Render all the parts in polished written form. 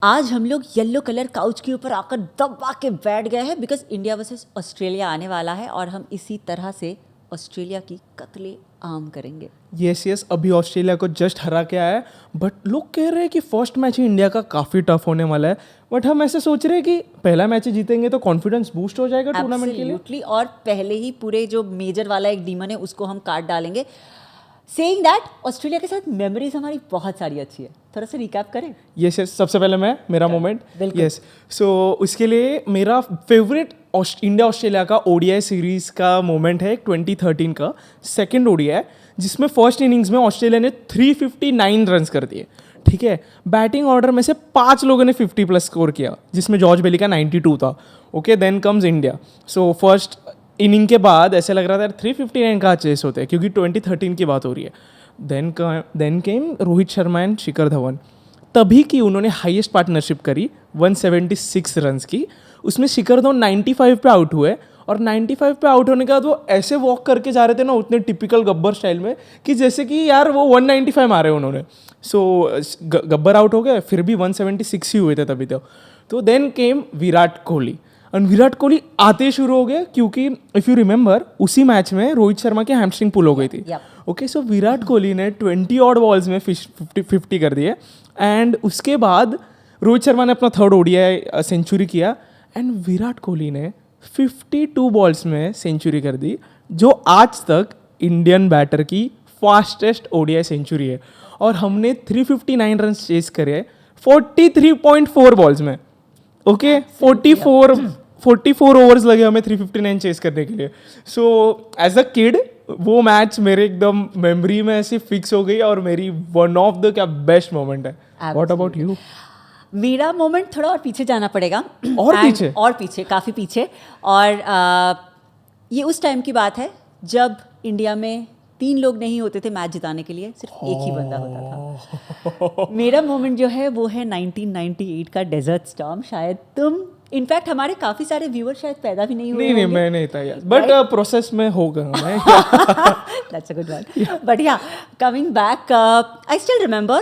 आज हम लोग येलो कलर काउच के ऊपर आकर दबा के बैठ गए हैं बिकॉज इंडिया वर्सेस ऑस्ट्रेलिया आने वाला है और हम इसी तरह से ऑस्ट्रेलिया की कत्ले आम करेंगे। यस अभी ऑस्ट्रेलिया को जस्ट हरा के आया है, बट लोग कह रहे हैं कि फर्स्ट मैच ही इंडिया का काफ़ी टफ होने वाला है। बट हम ऐसे सोच रहे हैं कि पहला मैच ही जीतेंगे तो कॉन्फिडेंस बूस्ट हो जाएगा टूर्नामेंट के लिए। Absolutely, और पहले ही पूरे जो मेजर वाला एक डीमन है उसको हम काट डालेंगे। सेइंग दैट ऑस्ट्रेलिया के साथ मेमोरीज हमारी बहुत सारी अच्छी है, थोड़ा सा रिकैप करें। यस सबसे पहले मेरा मोमेंट। बिल्कुल। यस सो उसके लिए मेरा फेवरेट इंडिया ऑस्ट्रेलिया का ओडीआई सीरीज का मोमेंट है 2013 का सेकंड ओडीआई, जिसमें फर्स्ट इनिंग्स में ऑस्ट्रेलिया ने 359 रन्स कर दिए। ठीक है, बैटिंग ऑर्डर में से 5 लोगों ने 50 प्लस स्कोर किया, जिसमें जॉर्ज बेली का 92 था। Okay, then comes India. So first inning के बाद ऐसे लग रहा था 359 कहाँ चेस होते हैं, क्योंकि 2013 की बात हो रही है। Then came Rohit Sharma and Shikhar Dhawan, तभी की उन्होंने हाईएस्ट पार्टनरशिप करी 176 रन्स की। उसमें शिखर धवन 95 पे आउट हुए, और 95 पे आउट होने के बाद वो ऐसे वॉक करके जा रहे थे ना, उतने टिपिकल गब्बर स्टाइल में, कि जैसे कि यार वो 195 मारे उन्होंने। सो गब्बर आउट हो गए, फिर भी 176 ही हुए थे तभी तो देन केम विराट कोहली, और विराट कोहली आते ही शुरू हो गए, क्योंकि इफ़ यू रिमेंबर उसी मैच में रोहित शर्मा की हैमस्ट्रिंग पुल हो गई थी। ओके, सो विराट कोहली ने 20 ऑड बॉल्स में 50 कर दिए, एंड उसके बाद रोहित शर्मा ने अपना थर्ड ओडीआई सेंचुरी किया, एंड विराट कोहली ने 52 बॉल्स में सेंचुरी कर दी, जो आज तक इंडियन बैटर की फास्टेस्ट ओडीआई सेंचुरी है। और हमने 359 रन चेस करे 43.4 बॉल्स में। ओके, 44 ओवर्स लगे हमें 359 चेस करने के लिए। सो एज अ किड वो मैच मेरे एकदम मेमोरी में ऐसे फिक्स हो गई, और मेरी वन ऑफ द क्या बेस्ट मोमेंट है। What about you? मेरा मोमेंट थोड़ा और पीछे जाना पड़ेगा। और पीछे काफ़ी पीछे। और ये उस टाइम की बात है जब इंडिया में 3 लोग नहीं होते थे मैच जिताने के लिए, सिर्फ एक ही बंदा होता था। मेरा मोमेंट जो है वो है 1998 का डेजर्ट स्टॉर्म। शायद तुम, इनफैक्ट हमारे काफ़ी सारे व्यूअर शायद पैदा भी नहीं हुए। नहीं, मैं नहीं था यार, बट प्रोसेस में होगा मैं। That's a good one. But yeah, coming back, I still remember,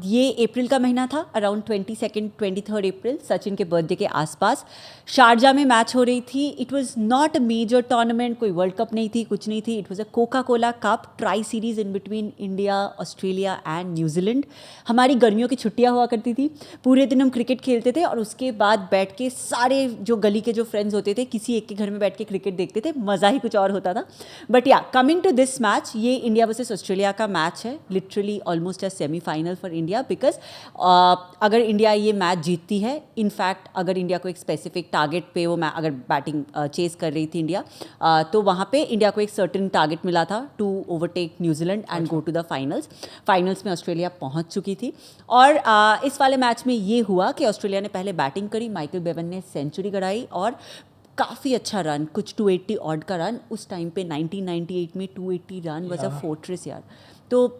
ये अप्रैल का महीना था, अराउंड 23rd अप्रैल, सचिन के बर्थडे के आसपास शारजा में मैच हो रही थी। It was not a major tournament, कोई वर्ल्ड कप नहीं थी, कुछ नहीं थी। It was a Coca Cola cup tri series in between India, Australia and New Zealand. हमारी गर्मियों की छुट्टियां हुआ करती थी, पूरे दिन हम क्रिकेट खेलते थे, और उसके बाद बैठ के सारे जो गली के जो फ्रेंड्स होते थे, किसी एक के घर में बैठ के क्रिकेट देखते थे। मज़ा ही कुछ और होता था। बट या, कमिंग टू दिस मैच, ये इंडिया वर्सेस ऑस्ट्रेलिया का मैच है, literally almost a semifinal for India, because अगर इंडिया ये मैच जीतती है, इनफैक्ट अगर इंडिया को एक स्पेसिफिक टारगेट पे वो अगर बैटिंग चेस कर रही थी इंडिया, तो वहाँ पे इंडिया को एक सर्टेन टारगेट मिला था to overtake New Zealand and go to the finals में ऑस्ट्रेलिया पहुँच चुकी थी। और इस वाले मैच में ये हुआ कि ऑस्ट्रेलिया ने पहले बैटिंग करी, माइकल बेवन ने सेंचुरी कराई, और काफ़ी अच्छा रन, कुछ 280 ऑड का रन उस टाइम पे 1998 में 280 रन वाज अ फोर्ट्रेस यार। तो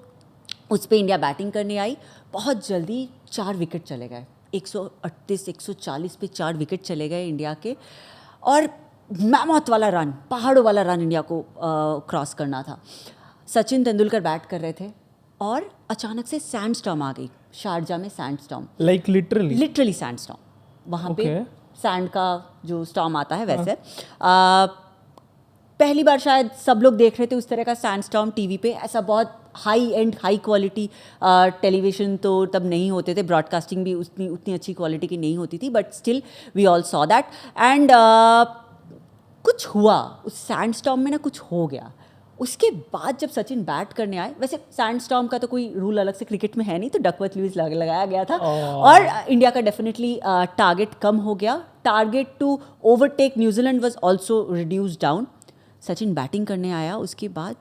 उस पे इंडिया बैटिंग करने आई, बहुत जल्दी 4 विकेट चले गए, 138 140 पे 4 विकेट चले गए इंडिया के, और मैमथ वाला रन, पहाड़ों वाला रन इंडिया को क्रॉस करना था। सचिन तेंदुलकर बैट कर रहे थे, और अचानक से सैंड स्टॉर्म आ गई शारजा में। Sand storm, like literally sand storm, वहाँ पे Okay. सैंड का जो स्टॉर्म आता है वैसे। पहली बार शायद सब लोग देख रहे थे उस तरह का सैंड स्टॉर्म टीवी पे। ऐसा बहुत हाई क्वालिटी टेलीविजन तो तब नहीं होते थे, ब्रॉडकास्टिंग भी उतनी अच्छी क्वालिटी की नहीं होती थी, but still we all saw that. And कुछ हुआ उस सैंड स्टॉर्म में ना, कुछ हो गया। उसके बाद जब सचिन बैट करने आए, वैसे सैंड स्टॉर्म का तो कोई रूल अलग से क्रिकेट में है नहीं, तो डकवर्थ लुईस लगाया गया था, और इंडिया का डेफिनेटली टारगेट कम हो गया। Target to overtake New Zealand was also reduce down. Sachin batting करने आया उसके बाद,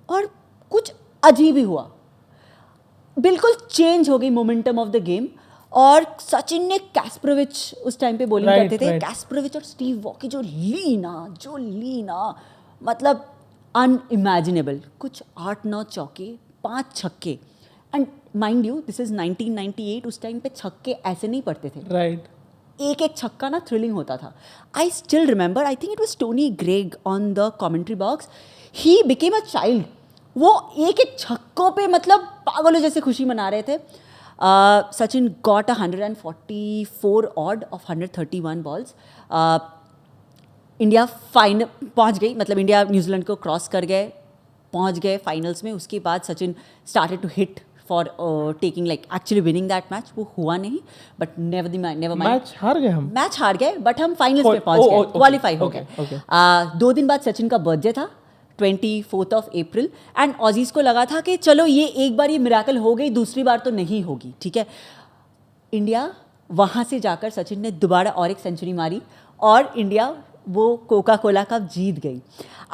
और कुछ अजीब ही हुआ, बिल्कुल चेंज हो गई मोमेंटम ऑफ द गेम। और सचिन ने कैस्परोविच, उस टाइम पे बॉलिंग करते थे, कैस्परोविच और स्टीव वॉ की जो लीना, मतलब अनइमेजिनेबल, कुछ 8-9 चौके, 5 छक्के। And mind you, this is 1998, उस टाइम पे छक्के ऐसे नहीं पड़ते थे, राइट। एक एक छक्का ना थ्रिलिंग होता था। आई still remember, I think it was Tony Greig on the commentary box, he became a child. वो एक एक छक्कों पे मतलब पागलों जैसे खुशी मना रहे थे। Sachin got 144 odd of 131 balls. India final पहुंच गई, मतलब इंडिया न्यूजीलैंड को क्रॉस कर गए, पहुंच गए फाइनल्स में. उसके बाद Sachin started to hit for taking like actually winning that match. वो हुआ नहीं, बट नेवर माइंड. मैच हार गए हम. मैच हार गए बट हम फाइनल्स में पहुंच गए, क्वालिफाई हो गए. 2 दिन बाद सचिन का बर्थडे था, 24 अप्रैल. एंड ऑजीज को लगा था कि चलो ये एक बार ये मिराकल हो गई, दूसरी बार तो नहीं होगी, ठीक है. इंडिया वहाँ से जाकर सचिन ने दोबारा और एक सेंचुरी मारी और इंडिया वो कोका कोला कप जीत गई.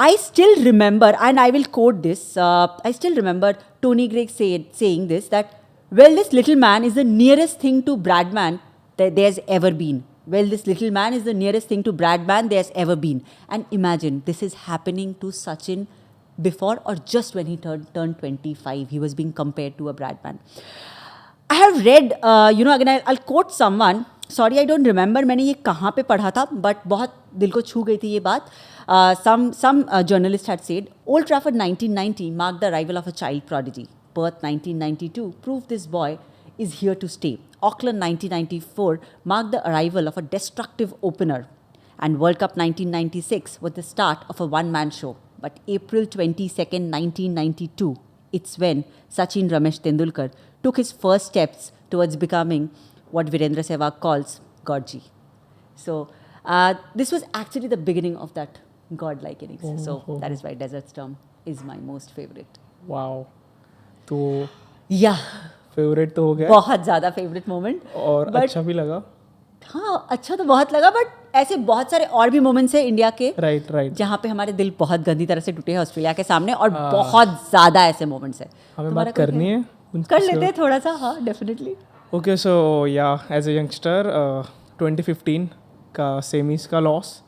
I still remember and I will quote this, I still remember Tony Greig saying this, that well, this little man is the nearest thing to Bradman that there's ever been. Well, this little man is the nearest thing to Bradman there's ever been. And imagine this is happening to Sachin before or just when he turned 25. He was being compared to a Bradman. I have read, again I'll quote someone. Sorry, I don't remember मैंने ये कहाँ पे पढ़ा था, but बहुत दिल को छू गई थी ये बात. Some journalist had said, Old Trafford 1990 marked the arrival of a child prodigy. Perth 1992 proved this boy is here to stay. Auckland 1994 marked the arrival of a destructive opener. And World Cup 1996 was the start of a one-man show. But April 22nd, 1992, it's when Sachin Ramesh Tendulkar took his first steps towards becoming what Virendra Sehwag calls Godji. So this was actually the beginning of that godlike innings. So that is why Desert Storm is my most favorite. Wow. तो Yeah, favourite तो हो गया बहुत ज़्यादा favourite moment. और अच्छा भी लगा. हाँ, अच्छा तो बहुत लगा, बट ऐसे बहुत सारे और भी मोमेंट्स हैं इंडिया के, राइट जहाँ पे हमारे दिल बहुत गंदी तरह से टूटे हैं ऑस्ट्रेलिया के सामने, और बहुत ज़्यादा ऐसे मोमेंट्स हैं. हमें बात करनी है कर लेते हैं थोड़ा सा. हाँ, डेफिनेटली. ओके, सो या एज ए यंगस्टर 2015 का सेमीज का लॉस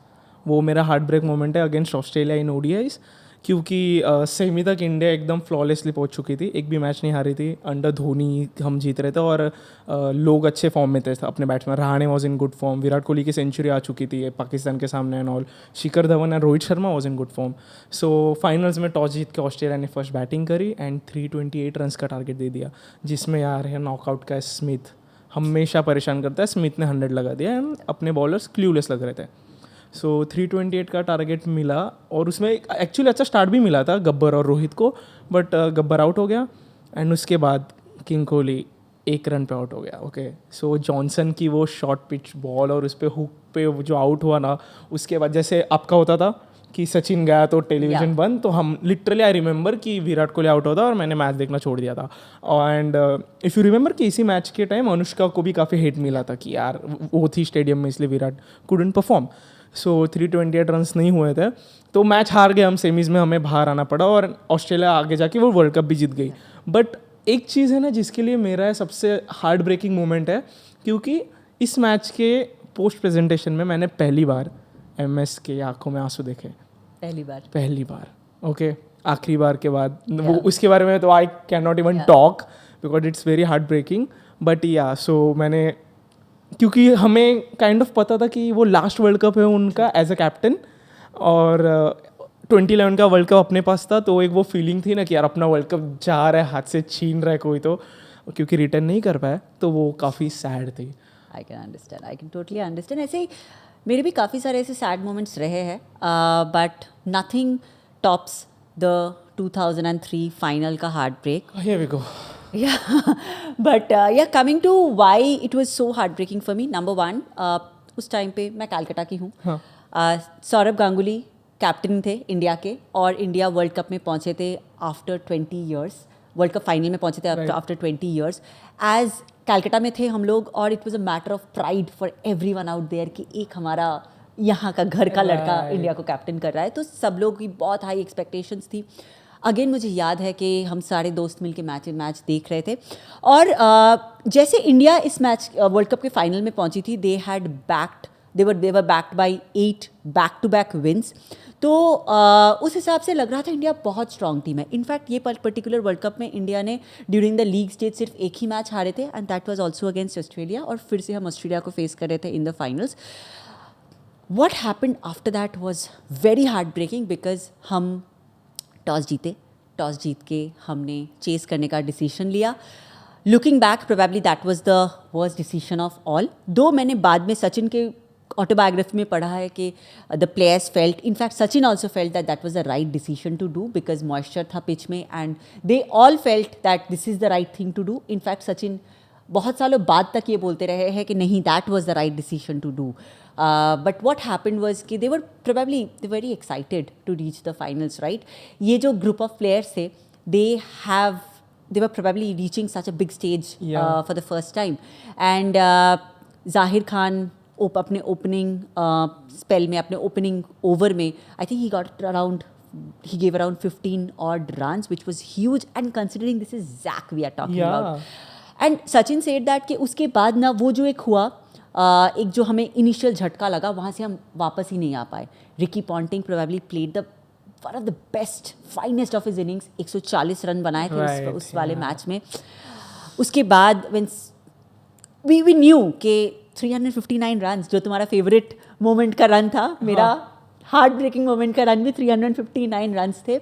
वो मेरा हार्ट ब्रेक मोमेंट है अगेंस्ट ऑस्ट्रेलिया इन ओडीआईज. क्योंकि सेमी तक इंडिया एकदम फ्लॉलेसली पहुंच चुकी थी, एक भी मैच नहीं हारी थी. अंडर धोनी हम जीत रहे थे और लोग अच्छे फॉर्म में थे अपने batsman. Rahane was in good form, Virat Kohli की सेंचुरी आ चुकी थी पाकिस्तान के सामने and all. Shikhar Dhawan and Rohit Sharma was in good form. So finals में टॉस जीत के ऑस्ट्रेलिया ने फर्स्ट बैटिंग करी एंड 328 रन का टारगेट दे दिया, जिसमें यार है नॉकआउट का स्मिथ हमेशा परेशान करता है. स्मिथ ने 100 लगा दिया एंड अपने बॉलर्स क्ल्यूलेस लग रहे थे. सो 328 का टारगेट मिला और उसमें एक्चुअली अच्छा स्टार्ट भी मिला था गब्बर और रोहित को, बट गब्बर आउट हो गया एंड उसके बाद किंग कोहली 1 रन पे आउट हो गया. ओके, सो जॉनसन की वो शॉर्ट पिच बॉल और उस पर हुक पे जो आउट हुआ ना, उसके बाद जैसे आपका होता था कि सचिन गया तो टेलीविजन बंद, तो हम लिटरली आई रिमेंबर कि विराट कोहली आउट होता और मैंने मैच देखना छोड़ दिया था. एंड इफ़ यू रिमेंबर कि इसी मैच के टाइम अनुष्का को भी काफ़ी हेट मिला था कि यार वो थी स्टेडियम में इसलिए विराट कुडंट परफॉर्म. सो 328 रन्स नहीं हुए थे तो मैच हार गए हम. सेमीज़ में हमें बाहर आना पड़ा और ऑस्ट्रेलिया आगे जाके वो वर्ल्ड कप भी जीत गई. बट एक चीज़ है ना जिसके लिए मेरा सबसे हार्ट ब्रेकिंग मोमेंट है, क्योंकि इस मैच के पोस्ट प्रेजेंटेशन में मैंने पहली बार MS के आंखों में आंसू देखे. पहली बार. ओके, आखिरी बार के बाद वो उसके बारे में तो I can not even talk because it's very heart breaking. But yeah so मैंने, क्योंकि हमें काइंड ऑफ पता था कि वो लास्ट वर्ल्ड कप है उनका एज अ कैप्टन और 2011 का वर्ल्ड कप अपने पास था, तो एक वो फीलिंग थी ना कि यार अपना वर्ल्ड कप जा रहा है, हाथ से छीन रहा है कोई, तो क्योंकि रिटर्न नहीं कर पाया तो वो काफ़ी सैड थी. I can totally understand. ऐसे ही मेरे भी काफ़ी सारे ऐसे सैड मोमेंट्स रहे हैं, but nothing tops the 2003 final का heartbreak. Here we go. Yeah, but coming to why it was so heartbreaking for me. Number one, उस टाइम पे मैं कलकत्ता की हूँ. सौरभ गांगुली कैप्टन थे इंडिया के और इंडिया वर्ल्ड कप में पहुँचे थे after 20 years. World cup final में पहुँचे थे आफ्टर 20 ईयर्स. एज कलकत्ता में थे हम लोग और it was a matter of pride for everyone out there कि एक हमारा यहाँ का घर का लड़का इंडिया को कैप्टन कर रहा है. तो सब लोग की बहुत हाई एक्सपेक्टेशंस थी. अगेन मुझे याद है कि हम सारे दोस्त मिल के मैच देख रहे थे और जैसे इंडिया इस मैच वर्ल्ड कप के फाइनल में पहुंची थी, दे वर बैक्ड बाय 8 बैक-to-back विंस. तो उस हिसाब से लग रहा था इंडिया बहुत स्ट्रॉन्ग टीम है. इनफैक्ट ये पर्टिकुलर वर्ल्ड कप में इंडिया ने ड्यूरिंग द लीग स्टेज सिर्फ एक ही मैच हारे थे and that was also against Australia, और फिर से हम ऑस्ट्रेलिया को फेस कर रहे थे in the finals. What happened after that was very heart breaking because हम टॉस जीत के हमने चेस करने का डिसीजन लिया. Looking back probably that was the worst decision of all. Though मैंने बाद में सचिन के ऑटोबायोग्राफी में पढ़ा है कि the players felt, in fact Sachin also felt that that was the right decision to do because moisture था पिच में and they all felt that this is the right thing to do. In fact Sachin बहुत सालों बाद तक ये बोलते रहे हैं कि नहीं that was the right decision to do. But what happened was कि they were probably they very excited to reach the finals, right. ये जो ग्रुप ऑफ प्लेयर्स थे they were probably reaching such a big stage for the first time. And Zahir Khan अपने opening spell में, अपने opening over में, I think he gave around 15 odd runs, which was huge. And considering this is Zach we are talking about. And Sachin said that कि उसके बाद ना वो जो एक हुआ, एक जो हमें इनिशियल झटका लगा, वहाँ से हम वापस ही नहीं आ पाए. Ricky Ponting probably played the one of the best, finest of his innings. 140 run बनाए थे उस वाले मैच में. उसके बाद when we knew कि 359 रन्स, जो तुम्हारा फेवरेट मोमेंट का रन था, मेरा हार्ट ब्रेकिंग मोमेंट का रन भी 359 रन्स थे.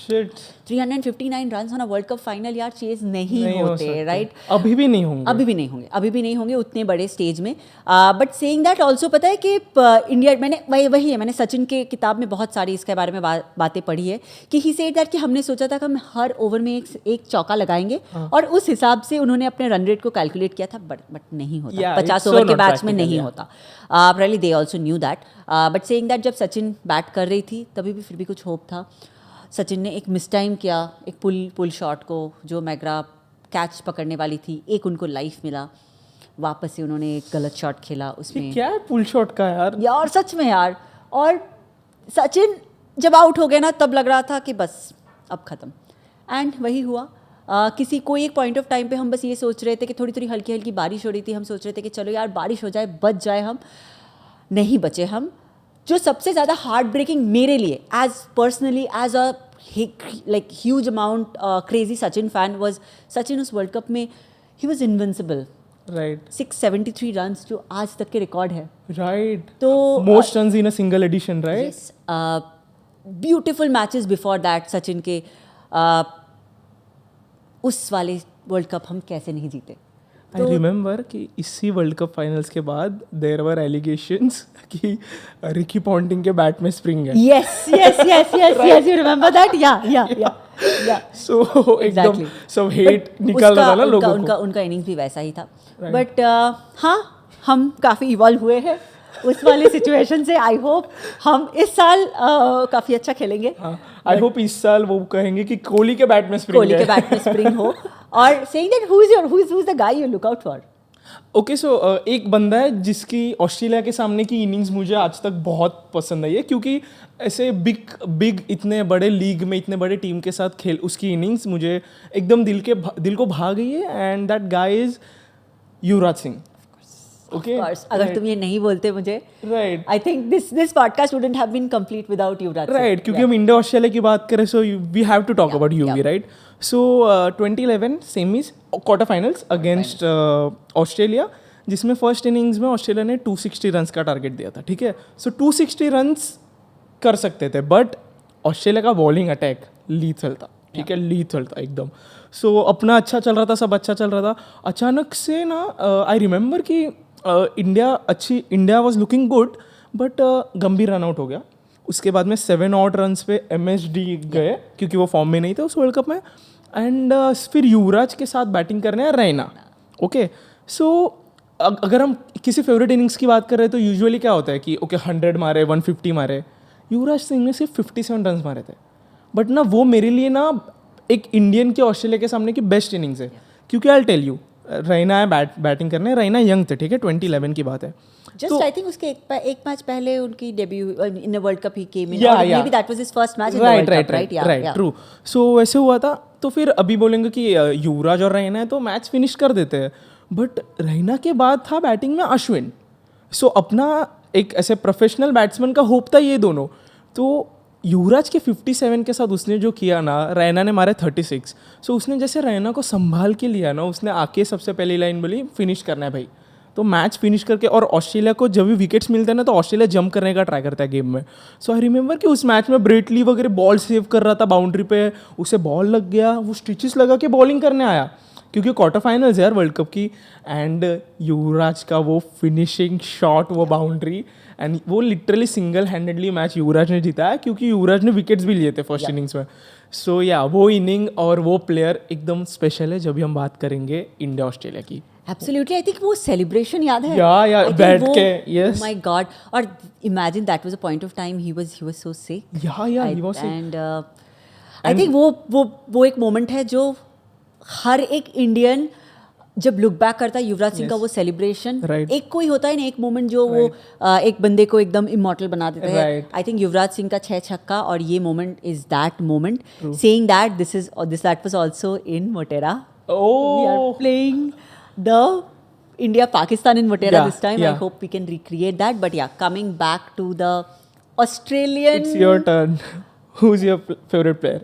359 runs on a world cup final यार चेज नहीं होते, राइट. अभी भी नहीं होंगे उतने बड़े स्टेज में. बट सेइंग दैट ऑल्सो पता है कि इंडिया, मैंने मैंने सचिन के किताब में बहुत सारी इसके बारे में बातें पढ़ी है कि ही सेड दैट कि हमने सोचा था कि हम हर ओवर में एक चौका लगाएंगे और उस हिसाब से उन्होंने अपने रन रेट को कैलकुलेट किया था. बट नहीं होता, 50 ओवर के मैच में नहीं होता. Probably they also knew that. But saying that जब सचिन बैट कर रही थी तभी भी फिर भी कुछ होप था. सचिन ने एक मिस टाइम किया, एक पुल शॉट को, जो मैग्रा कैच पकड़ने वाली थी, एक उनको लाइफ मिला. वापस से उन्होंने एक गलत शॉट खेला उसमें. क्या है पुल शॉट का यार सच में यार. और सचिन जब आउट हो गए ना तब लग रहा था कि बस अब ख़त्म. एंड वही हुआ. कोई एक पॉइंट ऑफ टाइम पे हम बस ये सोच रहे थे कि थोड़ी थोड़ी हल्की हल्की बारिश हो रही थी, हम सोच रहे थे कि चलो यार बारिश हो जाए, बच जाए हम. नहीं बचे हम. जो सबसे ज़्यादा हार्ट ब्रेकिंग मेरे लिए as personally as a like huge amount crazy Sachin fan was Sachin उस वर्ल्ड कप में he was invincible, right. 673 runs जो आज तक के रिकॉर्ड है, right. तो most runs in a single edition, right. yes. Beautiful matches before that Sachin के. उस वाले वर्ल्ड कप हम कैसे नहीं जीते. I remember कि इसी वर्ल्ड कप फाइनल्स के बाद there were allegations कि रिकी पॉन्टिंग के बैट में स्प्रिंग है. yes you remember that. yeah so एकदम सब हेट निकल रहा था ना लोगों को. उनका इनिंग्स भी वैसा ही था. बट हाँ, हम काफ़ी इवॉल्व हुए हैं उस वाले सिचुएशन से. आई होप हम इस साल काफ़ी अच्छा खेलेंगे. आई होप इस साल वो कहेंगे कि कोहली के बैट में स्प्रिंग हो. और saying that who is the guy you look out for? Okay, so एक बंदा है जिसकी ऑस्ट्रेलिया के सामने की इनिंग्स मुझे आज तक बहुत पसंद आई है, क्योंकि ऐसे बिग इतने बड़े लीग में इतने बड़े टीम के साथ खेल, उसकी इनिंग्स मुझे एकदम दिल को भा गई है. And that guy is Yuvraj Singh. Okay, अगर तुम ये नहीं बोलते मुझे, right. I think this podcast wouldn't have been complete without Yuvraj Singh. Right, क्योंकि हम इंडिया ऑस्ट्रेलिया की बात करें, so we have to talk about UV, right? So 2011 semis quarter finals against Australia, जिसमें फर्स्ट इनिंग्स में Australia ने 260 runs का target दिया था. ठीक है, सो 260 रन्स कर सकते थे, बट ऑस्ट्रेलिया का बॉलिंग अटैक लीथल था. ठीक है, लीथल था एकदम. सो अपना अच्छा चल रहा था, सब अच्छा चल रहा था. अचानक से ना आई रिमेंबर कि India was looking good, but गंभीर रन आउट हो गया. उसके बाद में 7 ऑड रन्स पे MSD गए, क्योंकि वो फॉर्म में नहीं थे उस वर्ल्ड कप में. एंड फिर युवराज के साथ बैटिंग करने हैं रैना. ओके, सो अगर हम किसी फेवरेट इनिंग्स की बात कर रहे हैं तो यूजुअली क्या होता है कि 100 मारे, 150 मारे. युवराज सिंह ने सिर्फ 57 रन मारे थे. बट ना वो मेरे लिए ना एक इंडियन के ऑस्ट्रेलिया के सामने की बेस्ट इनिंग्स है, क्योंकि आई टेल यू, रैना है बैटिंग करने. रैना यंग थे, ठीक है, 2011 की बात है. Just I think उसके एक मैच पहले उनकी डेब्यू इन वर्ल्ड कप ही केम इन, और maybe that was his first match in the World Cup, right? Right, true. So वैसे हुआ था. तो फिर अभी बोलेंगे कि युवराज और रैना है तो मैच फिनिश कर देते हैं, बट रैना के बाद था बैटिंग में अश्विन. सो अपना एक ऐसे प्रोफेशनल बैट्समैन का होप था ये दोनों. तो युवराज के 57 के साथ उसने जो किया ना, रैना ने मारे 36. सो उसने जैसे रैना को संभाल के लिया ना, उसने आके सबसे पहली लाइन बोली फिनिश करना है भाई. तो मैच फिनिश करके, और ऑस्ट्रेलिया को जब भी विकेट्स मिलते हैं ना तो ऑस्ट्रेलिया जंप करने का ट्राई करता है गेम में. सो आई रिमेंबर कि उस मैच में ब्रेटली वगैरह बॉल सेव कर रहा था बाउंड्री पे, उसे बॉल लग गया, वो स्टिचेस लगा के बॉलिंग करने आया, क्योंकि क्वार्टर फाइनल्स यार वर्ल्ड कप की, एंड युवराज का वो फिनिशिंग शॉट, वो बाउंड्री, एंड वो लिटरली सिंगल हैंडेडली मैच युवराज ने जीता है, क्योंकि युवराज ने विकेट्स भी लिए थे फर्स्ट इनिंग्स में. सो या वो इनिंग और वो प्लेयर एकदम स्पेशल है जब भी हम बात करेंगे इंडिया ऑस्ट्रेलिया की. Absolutely, I think वो celebration याद है. Yeah, I think बैठ वो- के, yes. Oh my God! और imagine that was a point of time he was so sick. Yeah, he was sick. And I think वो एक moment है जो हर एक इंडियन जब लुक बैक करता है युवराज सिंह का वो सेलिब्रेशन, Right. एक कोई होता है ना एक मोमेंट जो वो एक बंदे को एकदम इमॉर्टल बना देता है. Right. I think Yuvraj Singh का 6 छक्का और ये moment is that moment. Saying that that was also in Motera. We are Oh, playing the India Pakistan in Motera Yeah, this time. yeah. I hope we can recreate that. But yeah, coming back to the Australian. it's your turn. Who's your favorite player?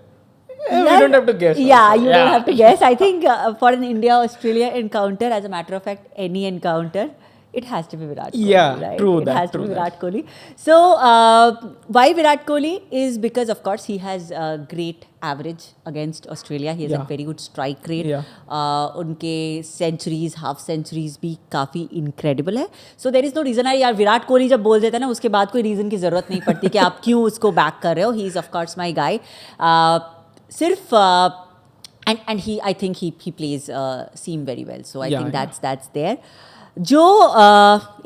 We don't have to guess. Yeah, also. you don't have to guess. I think for an India-Australia encounter, as a matter of fact, any encounter, it has to be Virat Kohli. Yeah, right? true It that, has to true be that. Virat Kohli. So, why Virat Kohli is because, of course, he has a great average against Australia. He has a Yeah. very good strike rate. Yeah. उनके centuries, half centuries भी काफ़ी incredible है. सो there is no reason. यार विराट कोहली जब बोल देता है ना, उसके बाद कोई रीज़न की ज़रूरत नहीं पड़ती कि आप क्यों उसको बैक कर रहे हो. He is of course my guy. सिर्फ and he I think he plays seam very well, so I Yeah, think yeah. that's there. जो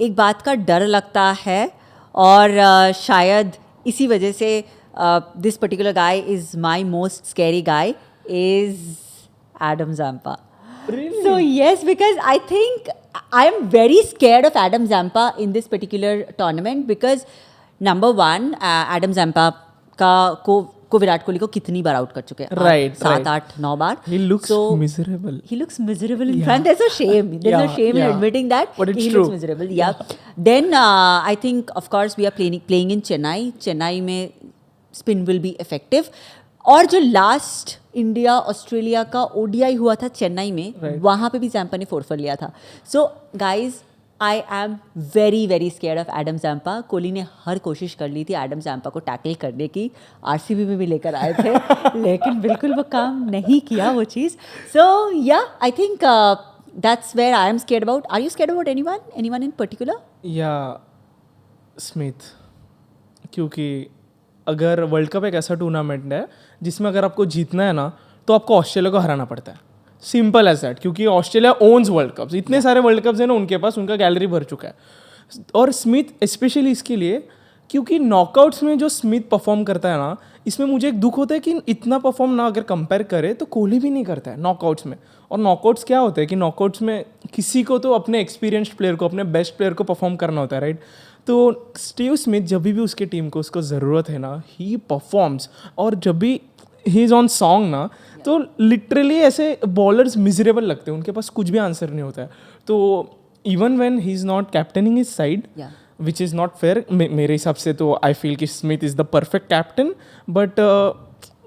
एक बात का डर लगता है और शायद इसी वजह से this particular guy is my most scary guy is Adam Zampa. Really? So yes, because I think I am very scared of Adam Zampa in this particular tournament because number one, Adam Zampa को विराट कोहली को कितनी बार out कर चुके हैं? Right, 7, right. 8, 9 bar. He looks So, miserable. He looks miserable in Yeah. front. There's no shame. There's no Yeah, shame in yeah. admitting that. But it's he true. looks miserable. Yeah. Then I think, of course, we are playing in Chennai. Chennai में spin will be effective. और जो last India Australia का ODI हुआ था चेन्नई में, Right. वहाँ पे भी ज़ैम्पा ने 4 for लिया था. So guys I am very very scared of Adam Zampa. Kohli ने हर कोशिश कर ली थी एडम ज़ैम्पा को टैकल करने की. आरसीबी में भी लेकर आए थे लेकिन बिल्कुल वो काम नहीं किया वो चीज़. So yeah I think that's where I am scared about. Are you scared about anyone in particular? Yeah Smith, क्योंकि अगर वर्ल्ड कप एक ऐसा टूर्नामेंट है जिसमें अगर आपको जीतना है ना तो आपको ऑस्ट्रेलिया को हराना पड़ता है. Simple as that. क्योंकि ऑस्ट्रेलिया ओन्स वर्ल्ड कप्स. इतने सारे वर्ल्ड कप्स हैं ना उनके पास, उनका गैलरी भर चुका है. और स्मिथ स्पेशली इसके लिए, क्योंकि नॉकआउट्स में जो स्मिथ परफॉर्म करता है ना, इसमें मुझे एक दुख होता है कि इतना परफॉर्म ना अगर कंपेयर करे तो कोहली भी नहीं करता है नॉकआउट्स में. और नॉकआउट्स क्या होता है कि नॉकआउट्स में किसी को तो अपने एक्सपीरियंस्ड प्लेयर को, अपने बेस्ट प्लेयर को परफॉर्म करना होता है, राइट. तो स्टीव स्मिथ जब भी उसके टीम को उसको ज़रूरत है ना, ही परफॉर्म्स. और जब भी ही इज़ ऑन सॉन्ग ना, तो लिटरली ऐसे बॉलर्स मिजरेबल लगते हैं, उनके पास कुछ भी आंसर नहीं होता है. तो even when he is not captaining his side, which is not fair मेरे हिसाब से, तो आई फील कि Smith is the perfect captain. But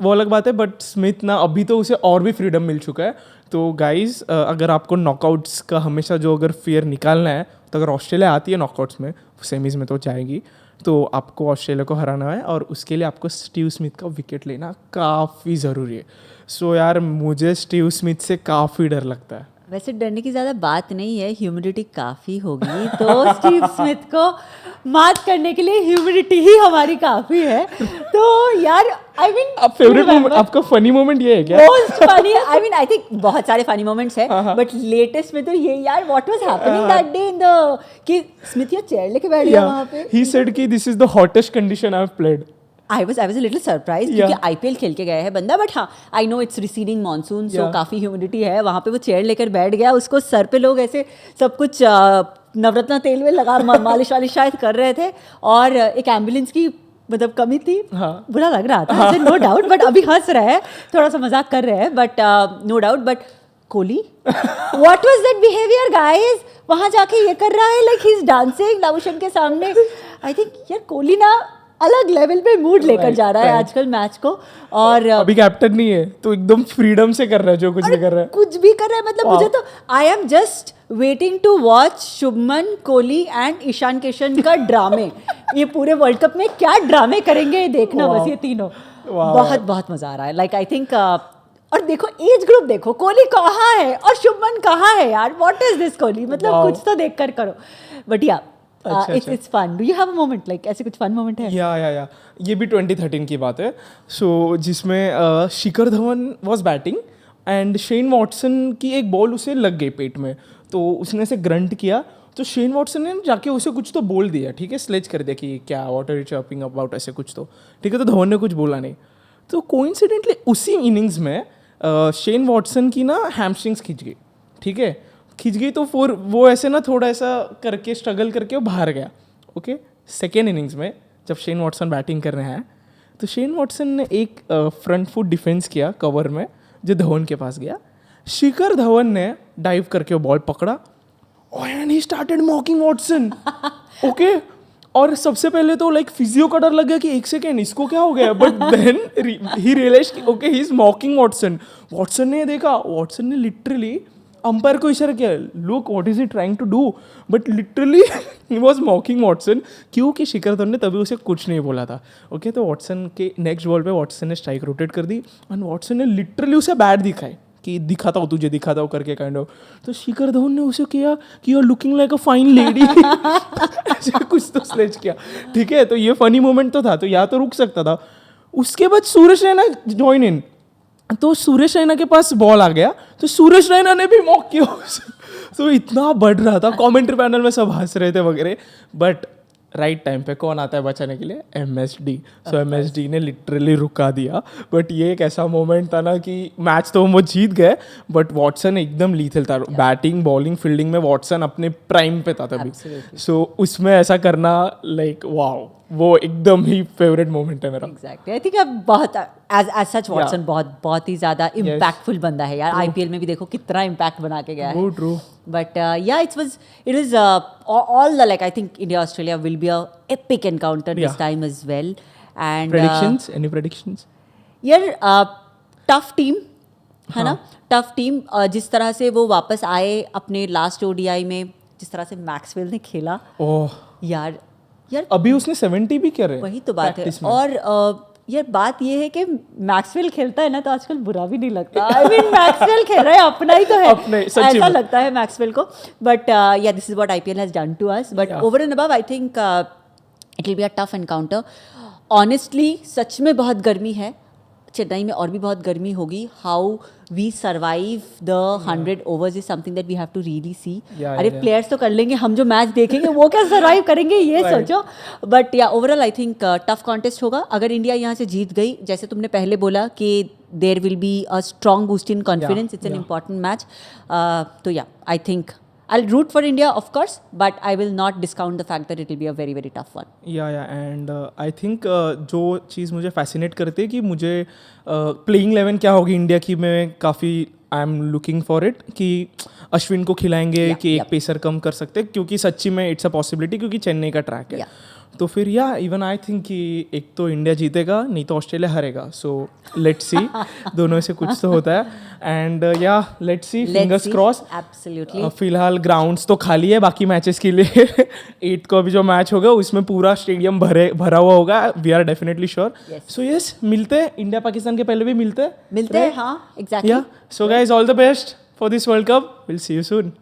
वो अलग बात है. बट स्मिथ ना अभी तो उसे और भी फ्रीडम मिल चुका है. तो गाइज अगर आपको नॉकआउट्स का हमेशा जो अगर फियर निकालना है, तो अगर ऑस्ट्रेलिया आती है नॉकआउट्स में, सेमीज़ में तो जाएगी, तो आपको ऑस्ट्रेलिया को हराना है और उसके लिए आपको स्टीव स्मिथ का विकेट लेना काफ़ी ज़रूरी है. सो यार मुझे स्टीव स्मिथ से काफ़ी डर लगता है. वैसे डरने की ज़्यादा बात नहीं है, ह्यूमिडिटी काफ़ी होगी तो स्टीव स्मिथ को मात करने के लिए ह्यूमिडिटी ही हमारी काफ़ी है. तो यार आई मीन आप फेवरेट मोमेंट, आपका फनी मोमेंट ये है क्या? Most funny, I mean I think बहुत सारे फनी मोमेंट्स हैं, बट लेटेस्ट में तो ये यार what was happening that day in the कि स्मिथ या चेयर लेके बैठ गया वहाँ पे. ही सेड कि this is the hottest condition I have played. I was a little surprised क्योंकि IPL खेल के गया है बंदा, बट हाँ I know it's receding monsoon, so काफ़ी ह्यूमिडिटी है वहाँ पे. वो चेयर लेकर बैठ गया, उसको सर पे लोग ऐसे सब कुछ नवरत्न तेल में लगा मालिश वालिश शायद कर रहे थे, और एक एम्बुलेंस की मतलब कमी थी. बुरा लग रहा था, नो डाउट. बट अभी हंस रहे हैं, थोड़ा सा मजाक कर रहे हैं, but no doubt. But Kohli, what was that behaviour guys? वहाँ जाके ये कर रहा है लाइक ही इज डांसिंग नवोशन के सामने. आई थिंक यार कोहली ना अलग लेवल पे मूड लेकर जा रहा है आजकल मैच को. और अभी कैप्टन नहीं है तो एकदम फ्रीडम से कर रहा है जो कुछ भी कर रहा है. कुछ भी कर रहा है मतलब मुझे तो I am just waiting to watch Shubman, Kohli and Ishan Kishan का ड्रामे. ये पूरे वर्ल्ड कप में क्या ड्रामे करेंगे ये देखना बस, ये तीनों. बहुत बहुत मजा आ रहा है. लाइक आई थिंक और देखो एज ग्रुप देखो, कोहली कहाँ है और शुभमन कहाँ है यार, व्हाट इज दिस कोहली, मतलब Wow. कुछ तो देख कर करो. बट या अच्छा, it's it's fun. Do you have a moment like ऐसे कुछ फन मोमेंट है? या ये भी 2013 की बात है. सो जिसमें Shikhar Dhawan was batting and Shane Watson की एक बॉल उसे लग गई पेट में, तो उसने ऐसे ग्रंट किया, तो शेन वॉटसन ने जाके उसे कुछ तो बोल दिया, ठीक है, स्लेज कर दिया कि क्या what are you chirping about, ऐसे कुछ तो, ठीक है. तो धवन ने कुछ बोला नहीं. तो कोइंसिडेंटली उसी इनिंग्स में शेन वॉटसन की ना हैमस्ट्रिंग्स खिंच गई, ठीक है, खिंच गई. तो फिर वो ऐसे ना थोड़ा ऐसा करके स्ट्रगल करके वो बाहर गया. ओके, सेकेंड इनिंग्स में जब शेन वॉटसन बैटिंग कर रहे हैं, तो शेन वॉटसन ने एक फ्रंट फुट डिफेंस किया कवर में, जो धवन के पास गया. शिखर धवन ने डाइव करके वो बॉल पकड़ा and he started मॉकिंग Watson. Okay, और सबसे पहले तो लाइक फिजियो का डर लग गया कि एक सेकेंड इसको क्या हो गया, but then he realise okay he is mocking Watson. Watson ने देखा, वॉटसन ने लिटरली अंपायर को इशारा किया, look what is he trying to do, but literally he was mocking Watson, क्योंकि शिखर धवन ने तभी उसे कुछ नहीं बोला था. ओके, तो वॉटसन के नेक्स्ट बॉल पे वॉटसन ने स्ट्राइक रोटेट कर दी एंड वॉटसन ने लिटरली उसे बैट दिखाई कि दिखाता हूँ तुझे, दिखाता हूँ करके काइंड ऑफ. तो शिखर धवन ने उसे किया कि you are looking like a fine lady, ऐसे कुछ तो स्लेज किया, ठीक है. तो ये फनी मोमेंट तो था, तो या तो रुक सकता था. उसके बाद सुरेश रैना ज्वाइन इन, तो सुरेश रैना के पास बॉल आ गया, तो सुरेश रैना ने भी मॉक किया उसे. तो इतना बढ़ रहा था, कमेंट्री पैनल में सब हंस रहे थे वगैरह, बट राइट टाइम पे कौन आता है बचाने के लिए, MSD. सो MSD ने लिटरली रुका दिया. बट ये एक ऐसा मोमेंट था ना कि मैच तो वो जीत गए, बट वॉटसन एकदम लीथल था. बैटिंग बॉलिंग फील्डिंग में वॉटसन अपने प्राइम पे था तभी. सो उसमें ऐसा करना लाइक वाओ, वो एकदम ही फेवरेट मोमेंट है मेरा. एग्जैक्टली. आई थिंक अब बहुत एज सच वॉटसन बहुत ही ज़्यादा इम्पैक्टफुल बंदा है यार. IPL में भी देखो कितना इम्पैक्ट बना के गया है. True. But yeah, it was all the, like I think India Australia will be a epic encounter this time as well. And Predictions? Any predictions? यार टफ टीम है ना, टफ टीम. जिस तरह से वो वापस आए अपने लास्ट ODI में, जिस तरह से मैक्सवेल ने खेला, ओह यार अभी उसने 70 भी करे. वही तो बात है. और यार बात ये है कि मैक्सवेल खेलता है ना तो आजकल बुरा भी नहीं लगता. आई मीन मैक्सवेल खेल रहा है, अपना ही तो है, अपने, सच्ची ऐसा में. लगता है मैक्सवेल को. But yeah this is what IPL has done to us. But over and above I think it will be a tough encounter. Honestly सच में बहुत गर्मी है चेन्नई में, और भी बहुत गर्मी होगी. How we survive the 100 overs is something that we have to really see. अरे प्लेयर्स तो कर लेंगे, हम जो मैच देखेंगे वो क्या सर्वाइव करेंगे, ये सोचो. बट या overall I think tough contest होगा. अगर इंडिया यहाँ से जीत गई, जैसे तुमने पहले बोला कि there will be a strong boost in confidence, it's an important match. तो या I think I'll root for India, of course, but I will not discount the fact that it will be a very, very tough one. And I think जो चीज़ मुझे fascinate करती है कि मुझे playing 11 क्या होगी इंडिया की, मैं काफ़ी I am looking for it कि अश्विन को खिलाएंगे कि एक पेसर कम कर सकते हैं, क्योंकि सच्ची में इट्स अ पॉसिबिलिटी, क्योंकि चेन्नई का ट्रैक है. तो फिर या इवन आई थिंक कि एक तो इंडिया जीतेगा, नहीं तो ऑस्ट्रेलिया हारेगा. सो लेट्स सी, दोनों से कुछ तो होता है. एंड या let's see, fingers cross. Absolutely. फिलहाल ग्राउंड्स तो खाली है बाकी मैचेस के लिए. 8 को अभी जो मैच होगा उसमें पूरा स्टेडियम भरा हुआ होगा, we are definitely sure. So yes, मिलते हैं इंडिया पाकिस्तान के पहले भी मिलते हैं. हाँ, exactly. So guys, all the best for this world cup. Will see you soon.